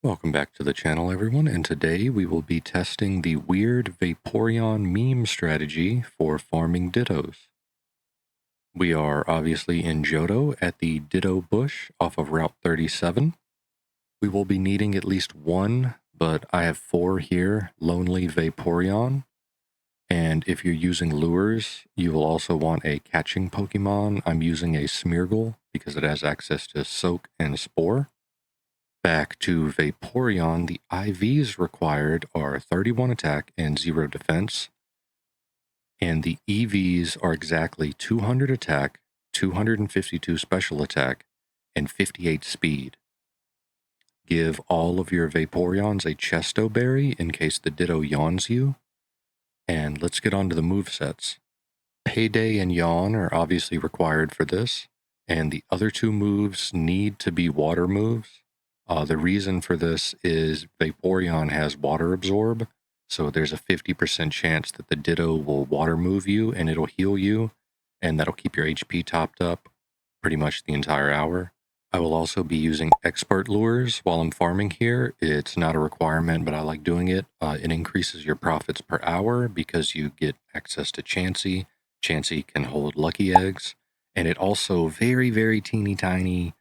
Welcome back to the channel, everyone, and today we will be testing the weird Vaporeon meme strategy for farming Dittos. We are obviously in Johto at the Ditto bush off of Route 37. We will be needing at least one, but I have 4 here, lonely Vaporeon. And if you're using lures, you will also want a catching Pokemon. I'm using a Smeargle because it has access to Soak and Spore. Back to Vaporeon, the IVs required are 31 attack and 0 defense, and the EVs are exactly 200 attack, 252 special attack, and 58 speed. Give all of your Vaporeons a Chesto Berry in case the Ditto yawns you, and let's get on to the movesets. Payday and Yawn are obviously required for this, and the other 2 moves need to be water moves. The reason for this is Vaporeon has water absorb, so there's a 50% chance that the Ditto will water move you and it'll heal you, and that'll keep your HP topped up pretty much the entire hour. I will also be using expert lures while I'm farming here. It's not a requirement, but I like doing it. It increases your profits per hour because you get access to Chansey. Chansey can hold lucky eggs, and it also very, very teeny tiny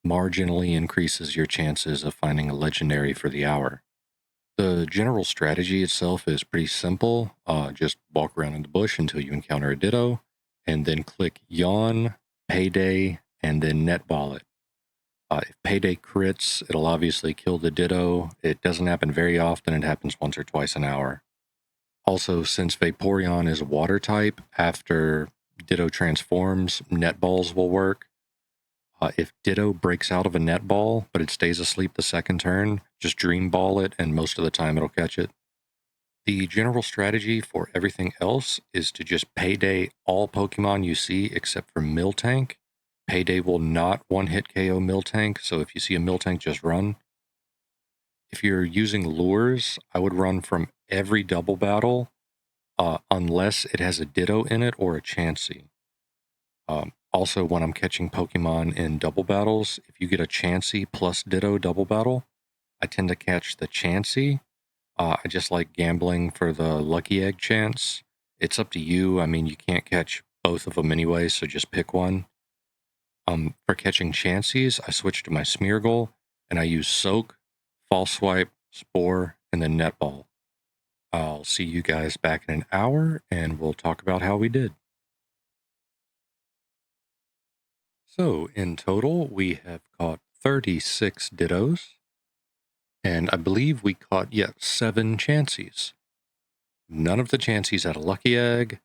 marginally increases your chances of finding a legendary for the hour. The general strategy itself is pretty simple. Just walk around in the bush until you encounter a Ditto, and then click Yawn, Payday, and then Netball it. If Payday crits, it'll obviously kill the Ditto. It doesn't happen very often. It happens once or twice an hour. Also, since Vaporeon is water type, after Ditto transforms, Netballs will work. If Ditto breaks out of a netball, but it stays asleep the second turn, just dream ball it, and most of the time it'll catch it. The general strategy for everything else is to just Payday all Pokemon you see except for Miltank. Payday will not one-hit KO Miltank, so if you see a Miltank, just run. If you're using lures, I would run from every double battle, unless it has a Ditto in it or a Chansey. Also, when I'm catching Pokemon in double battles, if you get a Chansey plus Ditto double battle, I tend to catch the Chansey. I just like gambling for the lucky egg chance. It's up to you. I mean, you can't catch both of them anyway, so just pick one. For catching Chanseys, I switch to my Smeargle, and I use Soak, False Swipe, Spore, and then Netball. I'll see you guys back in an hour, and we'll talk about how we did. So, in total, we have caught 36 Dittos, and I believe we caught, 7 Chanseys. None of the Chanseys had a lucky egg,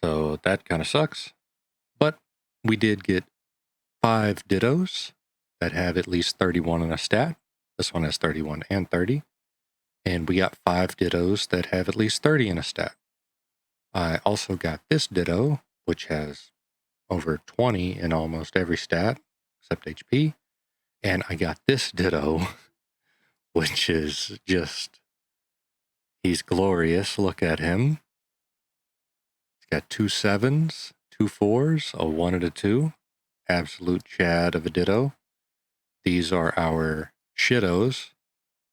so that kind of sucks. But we did get 5 Dittos that have at least 31 in a stat. This one has 31 and 30. And we got 5 Dittos that have at least 30 in a stat. I also got this Ditto, which has over 20 in almost every stat except HP, and I got this Ditto, which is just, he's glorious. Look at him. He's got 2 7s, 2 4s, a 1 and a 2. Absolute Chad of a Ditto. These are our Shittos.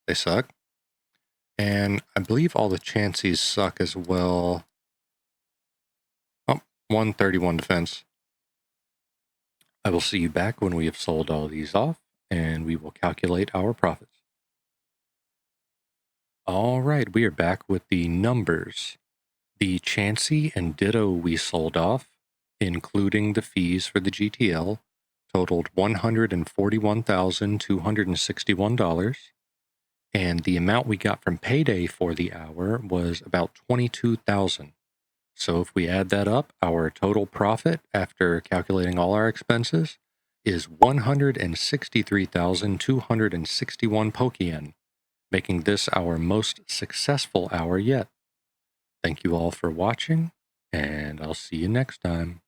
They suck. And I believe all the Chanseys suck as well. 131 defense. I will see you back when we have sold all these off, and we will calculate our profits. All right, we are back with the numbers. The Chansey and Ditto we sold off, including the fees for the GTL, totaled $141,261, and the amount we got from Payday for the hour was about $22,000. So if we add that up, our total profit after calculating all our expenses is 163,261 Pokeyen, making this our most successful hour yet. Thank you all for watching, and I'll see you next time.